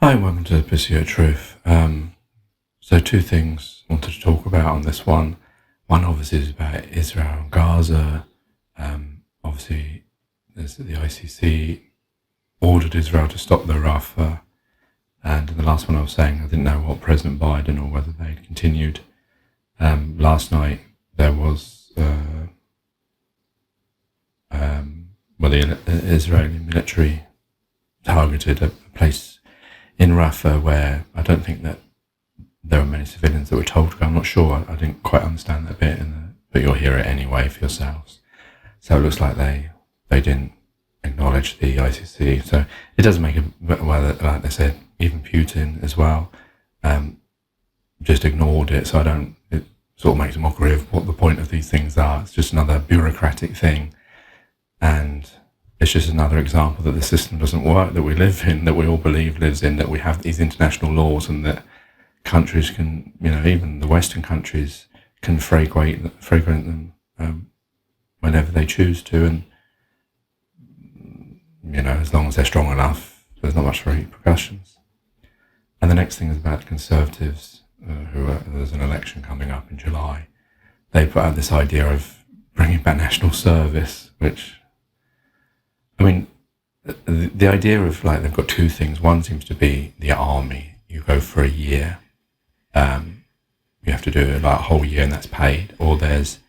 Hi, welcome to the Pursuit of Truth. So two things I wanted to talk about on this one. One obviously is about Israel and Gaza. Obviously, there's the ICC ordered Israel to stop the Rafah. And the last one I was saying, I didn't know what President Biden or whether they'd continued. Last night there was, the Israeli military targeted a place in Rafah where I don't think that there were many civilians that were told to go. I'm not sure. I didn't quite understand that bit, but you'll hear it anyway for yourselves. So it looks like they didn't acknowledge the ICC. So it does make like they said, even Putin as well, just ignored it. So it sort of makes a mockery of what the point of these things are. It's just another bureaucratic thing. And it's just another example that the system doesn't work, that we live in, that we all believe lives in, that we have these international laws and that countries can, even the Western countries can fragrate them whenever they choose to. And, as long as they're strong enough, there's not much repercussions. And the next thing is about the Conservatives, there's an election coming up in July. They put out this idea of bringing back national service, which, the idea of they've got two things. One seems to be the army. You go for a year. You have to do a whole year and that's paid. Or there's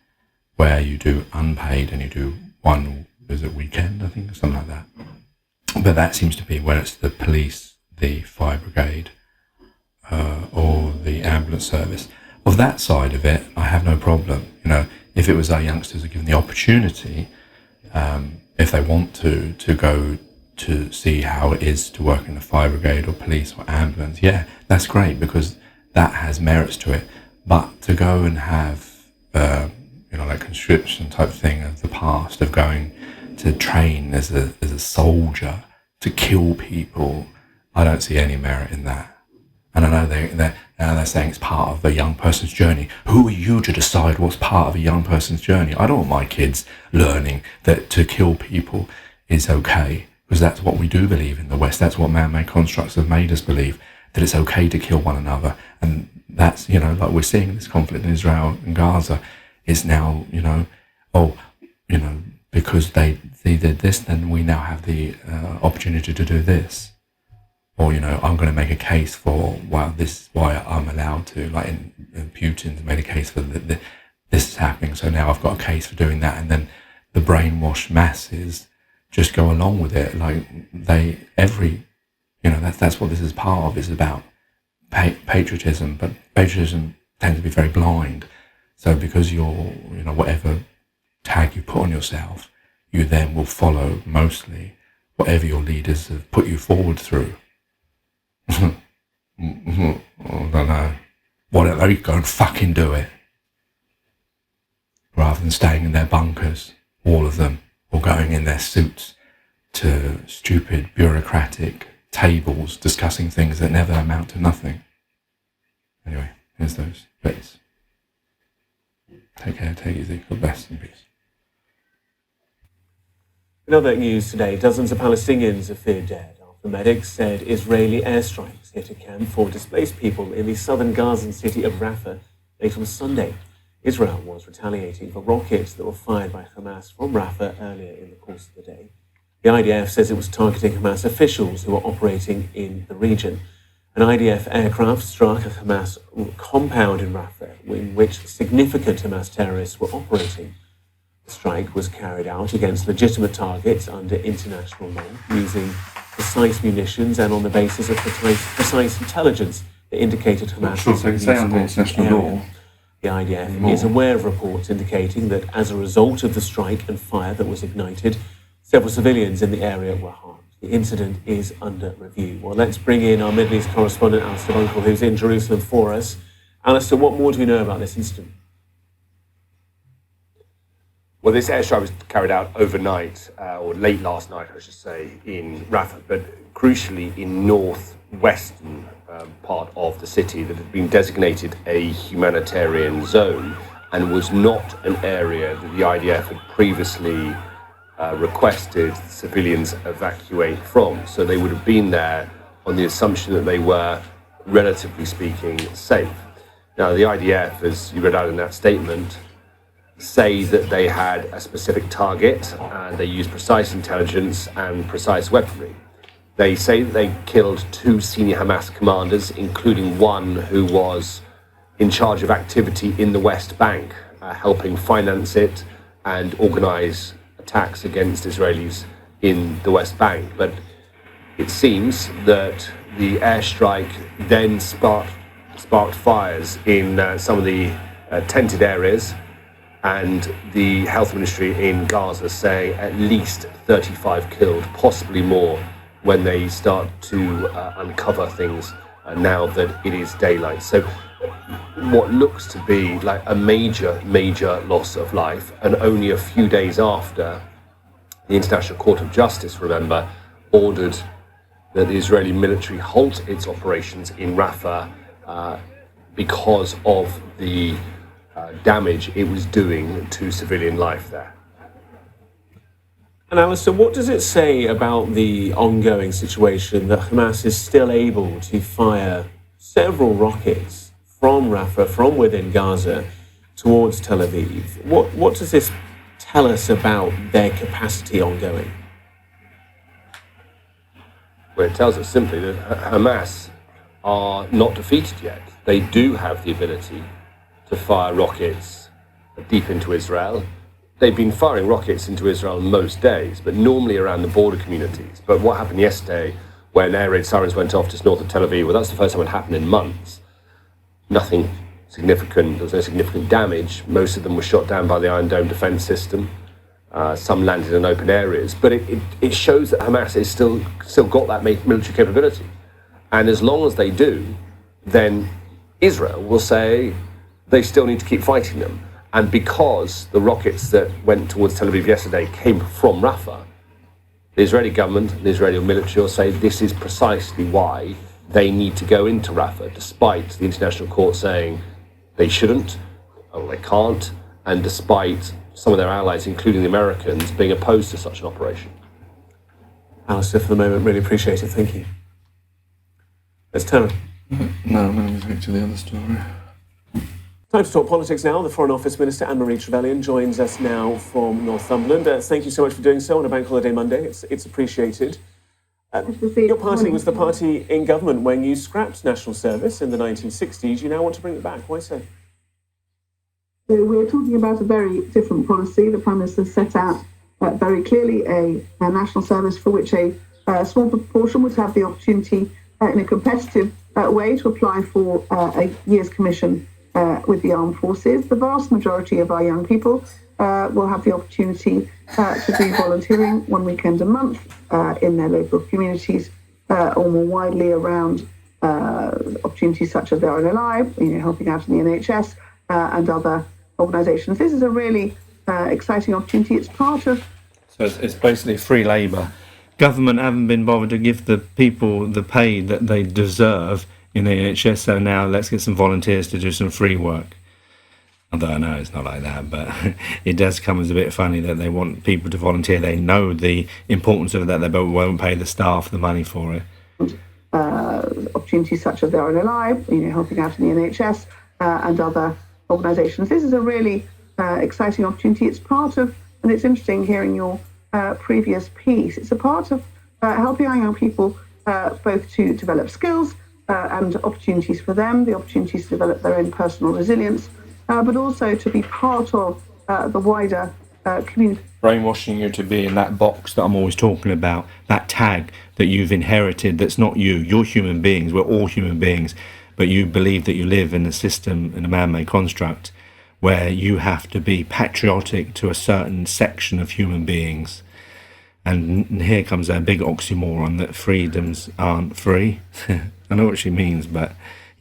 where you do unpaid and you do one weekend, I think, or something like that. But that seems to be where it's the police, the fire brigade, or the ambulance service. Of that side of it, I have no problem. If it was our youngsters are given the opportunity, if they want to go to see how it is to work in the fire brigade or police or ambulance, yeah, that's great because that has merits to it. But to go and have, conscription type thing of the past, of going to train as a soldier to kill people, I don't see any merit in that. And I know they're saying it's part of a young person's journey. Who are you to decide what's part of a young person's journey? I don't want my kids learning that to kill people is okay, because that's what we do believe in the West. That's what man-made constructs have made us believe, that it's okay to kill one another. And that's, like we're seeing this conflict in Israel and Gaza is now, because they did this, then we now have the opportunity to do this. Or, I'm going to make a case for this is why I'm allowed to, in Putin's made a case for this is happening, so now I've got a case for doing that. And then the brainwashed masses just go along with it. That's what this is part of. It's about patriotism, but patriotism tends to be very blind. So because you're, whatever tag you put on yourself, you then will follow mostly whatever your leaders have put you forward through. I don't know. Whatever, you go and fucking do it. Rather than staying in their bunkers, all of them, or going in their suits to stupid bureaucratic tables discussing things that never amount to nothing. Anyway, here's those bits. Take care, take it easy. God bless and peace. In other news today, dozens of Palestinians are feared dead after medics said Israeli airstrikes hit a camp for displaced people in the southern Gazan city of Rafah late on Sunday. Israel was retaliating for rockets that were fired by Hamas from Rafah earlier in the course of the day. The IDF says it was targeting Hamas officials who were operating in the region. An IDF aircraft struck a Hamas compound in Rafah in which significant Hamas terrorists were operating. The strike was carried out against legitimate targets under international law, using precise munitions and on the basis of precise intelligence that indicated Hamas was in the area. The IDF is aware of reports indicating that as a result of the strike and fire that was ignited, several civilians in the area were harmed. The incident is under review. Well, let's bring in our Middle East correspondent, Alistair Bunkle, who's in Jerusalem for us. Alistair, what more do we know about this incident? Well, this airstrike was carried out overnight, or late last night, I should say, in Rafah, but crucially in northwestern part of the city that had been designated a humanitarian zone and was not an area that the IDF had previously requested civilians evacuate from. So they would have been there on the assumption that they were, relatively speaking, safe. Now, the IDF, as you read out in that statement, say that they had a specific target and they used precise intelligence and precise weaponry. They say that they killed 2 senior Hamas commanders, including one who was in charge of activity in the West Bank, helping finance it and organize attacks against Israelis in the West Bank. But it seems that the airstrike then sparked fires in some of the tented areas, and the health ministry in Gaza saying at least 35 killed, possibly more, when they start to uncover things now that it is daylight. So what looks to be like a major loss of life, and only a few days after the International Court of Justice, remember, ordered that the Israeli military halt its operations in Rafah because of the damage it was doing to civilian life there. And Alistair, what does it say about the ongoing situation that Hamas is still able to fire several rockets from Rafah, from within Gaza, towards Tel Aviv? What does this tell us about their capacity ongoing? Well, it tells us simply that Hamas are not defeated yet. They do have the ability to fire rockets deep into Israel. They've been firing rockets into Israel most days, but normally around the border communities. But what happened yesterday when air raid sirens went off just north of Tel Aviv, well, that's the first time it happened in months. Nothing significant, there was no significant damage. Most of them were shot down by the Iron Dome defense system. Some landed in open areas. But it shows that Hamas is still got that military capability. And as long as they do, then Israel will say they still need to keep fighting them. And because the rockets that went towards Tel Aviv yesterday came from Rafah, the Israeli government and the Israeli military will say this is precisely why they need to go into Rafah, despite the International Court saying they shouldn't, or they can't, and despite some of their allies, including the Americans, being opposed to such an operation. Alistair, for the moment, really appreciate it. Thank you. Let's turn. No, I'm going to go to the other story. Time to talk politics now. The Foreign Office Minister Anne-Marie Trevelyan joins us now from Northumberland. Thank you so much for doing so on a Bank Holiday Monday. It's appreciated. Your party was the party in government when you scrapped National Service in the 1960s. You now want to bring it back. Why so? So we're talking about a very different policy. The Prime Minister set out very clearly a national service for which a small proportion would have the opportunity in a competitive way to apply for a year's commission with the armed forces. The vast majority of our young people will have the opportunity to do volunteering one weekend a month in their local communities, or more widely around opportunities such as They're Alive, helping out in the NHS and other organisations. This is a really exciting opportunity. It's part of... So it's basically free labour. Government haven't been bothered to give the people the pay that they deserve in the NHS, so now let's get some volunteers to do some free work. Although I know it's not like that, but it does come as a bit funny that they want people to volunteer. They know the importance of that, they won't pay the staff the money for it. Opportunities such as They're Alive, helping out in the NHS and other organisations. This is a really exciting opportunity. It's part of, and it's interesting hearing your previous piece, it's a part of helping our young people both to develop skills and opportunities for them, the opportunities to develop their own personal resilience, but also to be part of the wider community. Brainwashing you to be in that box that I'm always talking about, that tag that you've inherited that's not you. You're human beings, we're all human beings, but you believe that you live in a system, in a man-made construct, where you have to be patriotic to a certain section of human beings. And here comes a big oxymoron that freedoms aren't free. I know what she means, but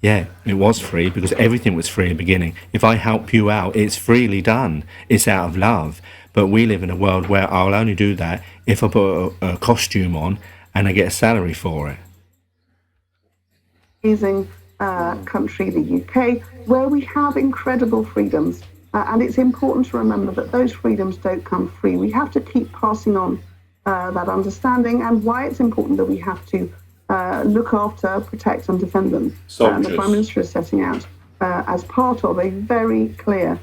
yeah, it was free because everything was free at the beginning. If I help you out, it's freely done. It's out of love. But we live in a world where I'll only do that if I put a costume on and I get a salary for it. Amazing country, the UK, where we have incredible freedoms. And it's important to remember that those freedoms don't come free. We have to keep passing on that understanding, and why it's important that we have to look after, protect and defend them. Soldiers. The Prime Minister is setting out as part of a very clear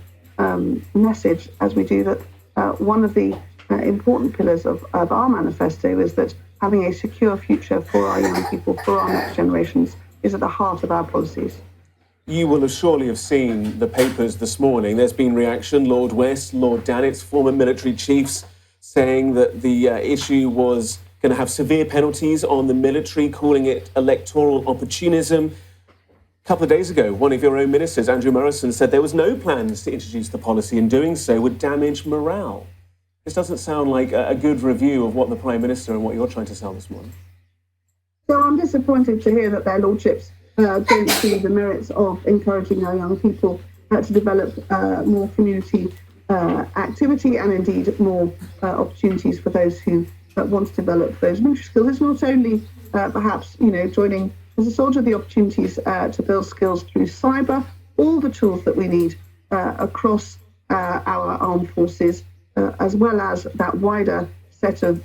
message, as we do, that one of the important pillars of our manifesto is that having a secure future for our young people, for our next generations, is at the heart of our policies. You will have surely have seen the papers this morning. There's been reaction. Lord West, Lord Dannett, former military chiefs, saying that the issue was going to have severe penalties on the military, calling it electoral opportunism. A couple of days ago, one of your own ministers, Andrew Morrison, said there was no plans to introduce the policy, and doing so would damage morale. This doesn't sound like a good review of what the Prime Minister and what you're trying to sell this morning. So I'm disappointed to hear that their lordships don't see the merits of encouraging our young people to develop more community activity and indeed more opportunities for those who want to develop those military skills. It's not only perhaps, joining as a soldier, the opportunities to build skills through cyber, all the tools that we need across our armed forces, as well as that wider set of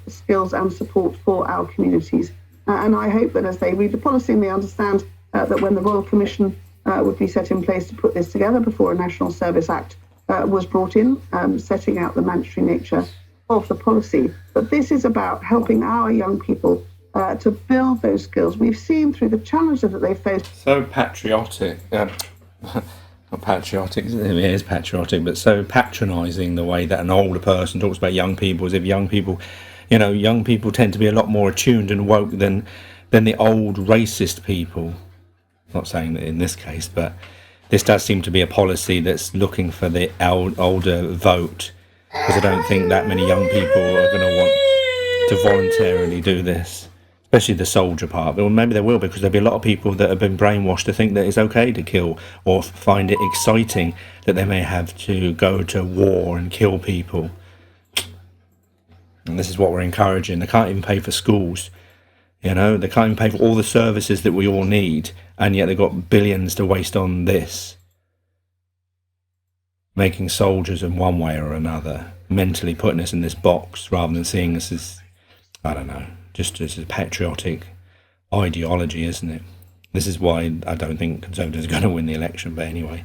skills and support for our communities. And I hope that as they read the policy and they understand that when the Royal Commission would be set in place to put this together before a National Service Act was brought in, setting out the mandatory nature of the policy. But this is about helping our young people to build those skills. We've seen through the challenges that they faced. So patriotic. Not patriotic, it is patriotic, but so patronising the way that an older person talks about young people, as if young people tend to be a lot more attuned and woke than the old racist people. Not saying that in this case, but this does seem to be a policy that's looking for the older vote, because I don't think that many young people are going to want to voluntarily do this, especially the soldier part. But maybe they will, because there'll be a lot of people that have been brainwashed to think that it's okay to kill, or find it exciting that they may have to go to war and kill people. And this is what we're encouraging. They can't even pay for schools. They can't even pay for all the services that we all need, and yet they've got billions to waste on this. Making soldiers in one way or another, mentally putting us in this box rather than seeing us as, I don't know, just as a patriotic ideology, isn't it? This is why I don't think Conservatives are going to win the election, but anyway.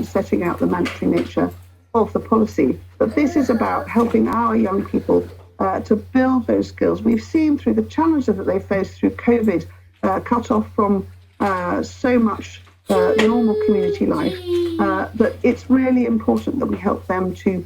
Setting out the mandatory nature of the policy. But this is about helping our young people to build those skills. We've seen through the challenges that they faced through COVID, cut off from so much normal community life, that it's really important that we help them to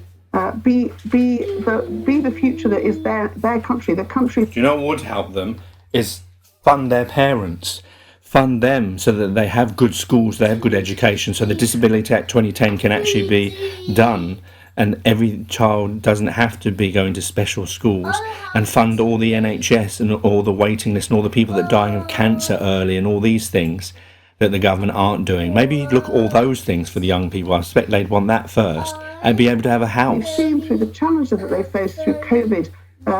be the future that is their country, the country. Do you know what would help them is fund their parents, fund them so that they have good schools, they have good education, so the Disability Act 2010 can actually be done, and every child doesn't have to be going to special schools, and fund all the NHS and all the waiting list and all the people that are dying of cancer early and all these things that the government aren't doing. Maybe look at all those things for the young people. I expect they'd want that first, and be able to have a house. We've seen through the challenges that they faced through COVID,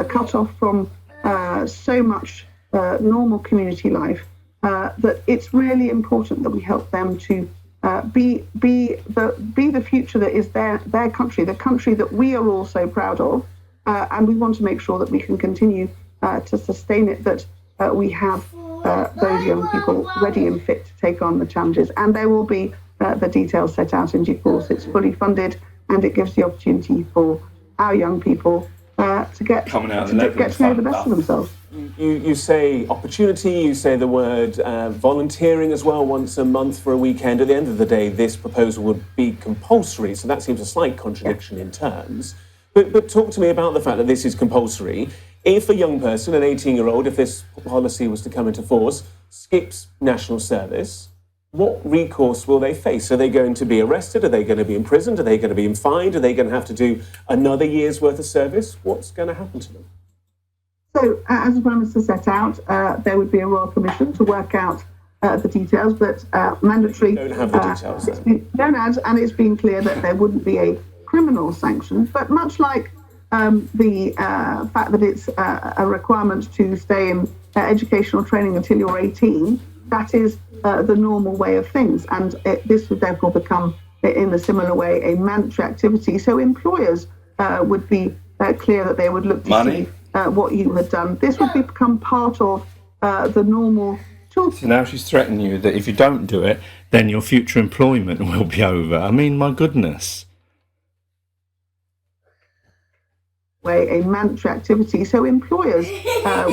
cut off from so much normal community life, that it's really important that we help them to be the future that is their country, the country that we are all so proud of, and we want to make sure that we can continue to sustain it, that we have those young people ready and fit to take on the challenges. And there will be the details set out in due course. It's fully funded, and it gives the opportunity for our young people to get to know the best of themselves. You say opportunity, you say the word volunteering as well, once a month for a weekend. At the end of the day, this proposal would be compulsory, so that seems a slight contradiction in terms. But talk to me about the fact that this is compulsory. If a young person, an 18-year-old, if this policy was to come into force, skips national service, what recourse will they face? Are they going to be arrested? Are they going to be imprisoned? Are they going to be fined? Are they going to have to do another year's worth of service? What's going to happen to them? So, as the Prime Minister set out, there would be a Royal Commission to work out the details, but mandatory. You don't have the details. And it's been clear that there wouldn't be a criminal sanction, but much like the fact that it's a requirement to stay in educational training until you're 18, that is the normal way of things. And this would therefore become, in a similar way, a mandatory activity. So employers would be clear that they would look to see what you had done. This would become part of the normal tool. So now she's threatening you that if you don't do it, then your future employment will be over. I mean, my goodness. A mandatory activity. So employers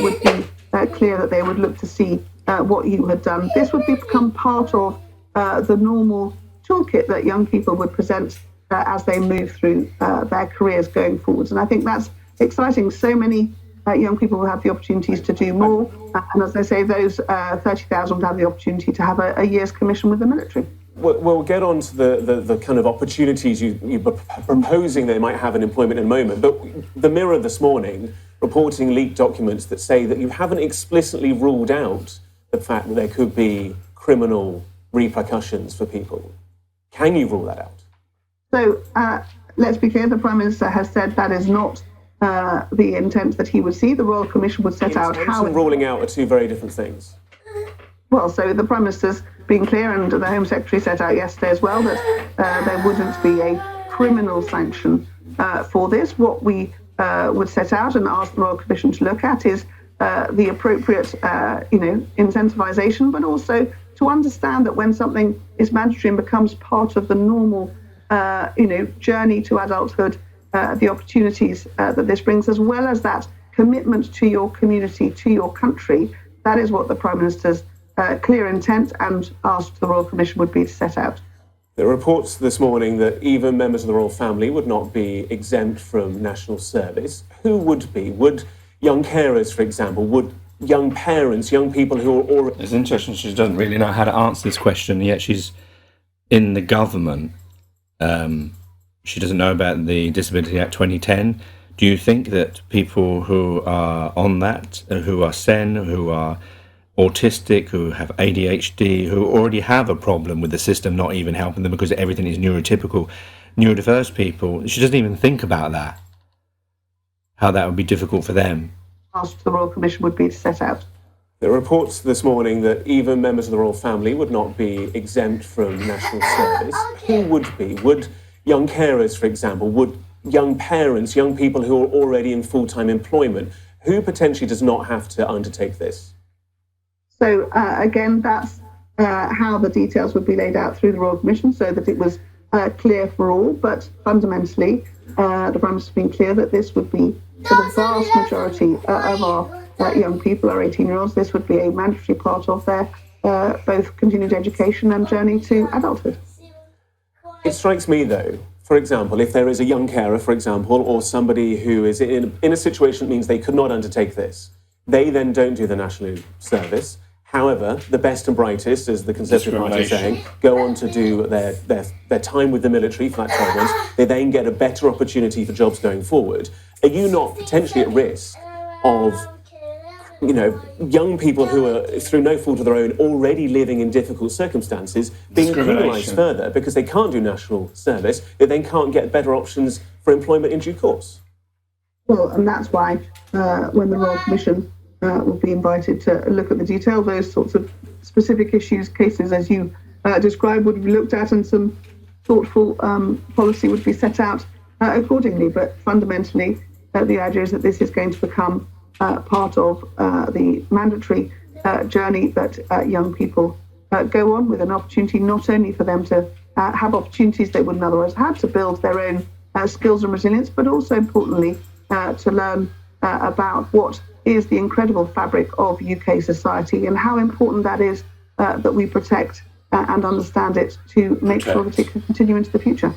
would be clear that they would look to see what you had done. This would become part of the normal toolkit that young people would present as they move through their careers going forwards. And I think that's exciting. So many young people will have the opportunities to do more. And as I say, those 30,000 will have the opportunity to have a year's commission with the military. We'll get on to the kind of opportunities you're proposing they might have in employment in a moment. But the Mirror this morning reporting leaked documents that say that you haven't explicitly ruled out the fact that there could be criminal repercussions for people. Can you rule that out? So let's be clear, the Prime Minister has said that is not the intent that he would see. The Royal Commission would set out how... ruling out are two very different things. Well, so the Prime Minister's been clear, and the Home Secretary set out yesterday as well, that there wouldn't be a criminal sanction for this. What we would set out and ask the Royal Commission to look at is the appropriate, incentivisation, but also to understand that when something is mandatory and becomes part of the normal, journey to adulthood, the opportunities that this brings, as well as that commitment to your community, to your country, that is what the Prime Minister's clear intent and asked the Royal Commission would be to set out. There are reports this morning that even members of the royal family would not be exempt from national service. Who would be? Would young carers, for example, would young parents, young people who are already... It's interesting she doesn't really know how to answer this question, yet she's in the government. She doesn't know about the Disability Act 2010. Do you think that people who are on that, who are SEN, who are autistic, who have ADHD, who already have a problem with the system not even helping them because everything is neurotypical, neurodiverse people, she doesn't even think about that, how that would be difficult for them? Asked the Royal Commission would be to set out. There are reports this morning that even members of the royal family would not be exempt from national service. Who would be? Would young carers, for example, would young parents, young people who are already in full-time employment, who potentially does not have to undertake this? So again, that's how the details would be laid out through the Royal Commission so that it was clear for all. But fundamentally, the Prime Minister has been clear that this would be for the vast majority of our young people, our 18-year-olds, this would be a mandatory part of their both continued education and journey to adulthood. It strikes me, though, for example, if there is a young carer, for example, or somebody who is in a situation that means they could not undertake this, they then don't do the national service. However, the best and brightest, as the Conservative Party is saying, go on to do their time with the military for that 12 months. They then get a better opportunity for jobs going forward. Are you not potentially at risk of, young people who are, through no fault of their own, already living in difficult circumstances, being penalised further because they can't do national service? They then can't get better options for employment in due course. Well, and that's why when the Royal Commission will be invited to look at the detail, those sorts of specific issues, cases as you described, would be looked at, and some thoughtful policy would be set out accordingly. But fundamentally, the idea is that this is going to become part of the mandatory journey that young people go on, with an opportunity not only for them to have opportunities they wouldn't otherwise have to build their own skills and resilience, but also importantly to learn about what is the incredible fabric of UK society and how important that is that we protect and understand it to make sure that it can continue into the future.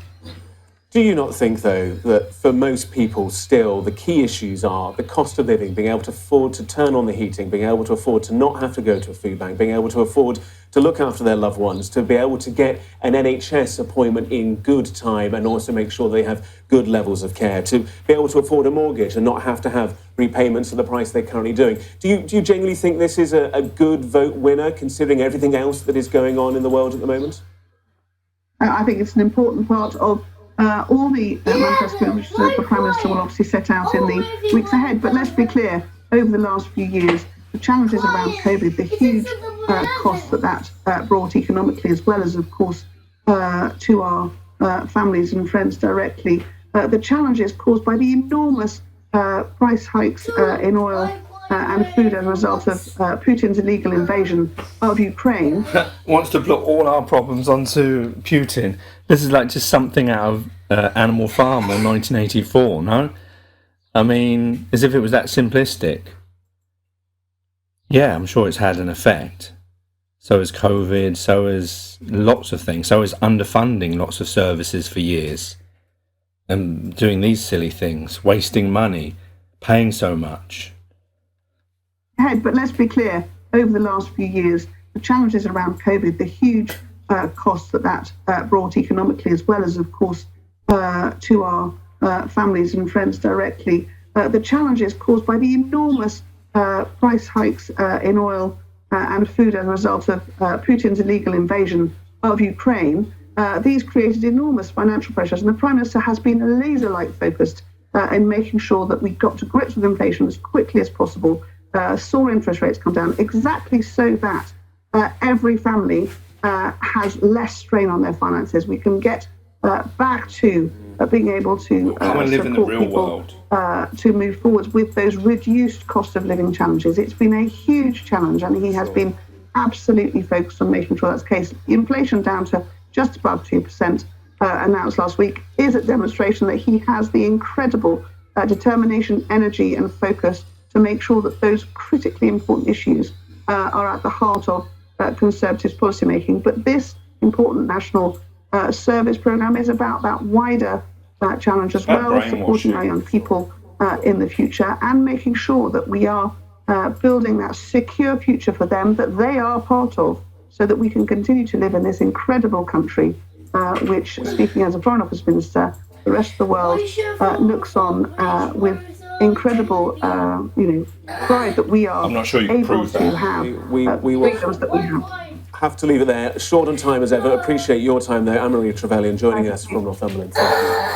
Do you not think, though, that for most people still the key issues are the cost of living, being able to afford to turn on the heating, being able to afford to not have to go to a food bank, being able to afford to look after their loved ones, to be able to get an NHS appointment in good time and also make sure they have good levels of care, to be able to afford a mortgage and not have to have repayments at the price they're currently doing? Do you genuinely think this is a good vote winner, considering everything else that is going on in the world at the moment? I think it's an important part of all the manifesto which the Prime Minister will obviously set out in the weeks ahead. But let's be clear, over the last few years, the challenges around COVID, the huge costs that brought economically, as well as, of course, to our families and friends directly, the challenges caused by the enormous price hikes in oil and food as a result of Putin's illegal invasion of Ukraine. Wants to put all our problems onto Putin. This is like just something out of Animal Farm in 1984, no? I mean, as if it was that simplistic. Yeah, I'm sure it's had an effect. So has COVID, so has lots of things, so is underfunding lots of services for years. And doing these silly things, wasting money, paying so much. But let's be clear, over the last few years, the challenges around COVID, the huge costs that brought economically, as well as, of course, to our families and friends directly, the challenges caused by the enormous price hikes in oil and food as a result of Putin's illegal invasion of Ukraine, these created enormous financial pressures. And the Prime Minister has been laser-like focused in making sure that we got to grips with inflation as quickly as possible, saw interest rates come down, exactly so that every family has less strain on their finances. We can get back to being able to live in the real people world. To move forward with those reduced cost of living challenges. It's been a huge challenge, and he has been absolutely focused on making sure that's the case. Inflation down to just above 2%, announced last week, is a demonstration that he has the incredible determination, energy, and focus to make sure that those critically important issues are at the heart of Conservatives' policymaking. But this important national service programme is about that wider challenge as well, supporting our young people in the future and making sure that we are building that secure future for them that they are part of, so that we can continue to live in this incredible country, which, speaking as a Foreign Office Minister, the rest of the world looks on with incredible, pride that we are I'm not sure you able prove to that. have We freedoms that we have to leave it there. Short on time as ever. Appreciate your time there, Anne-Marie Trevelyan, joining us from Northumberland. Thank you.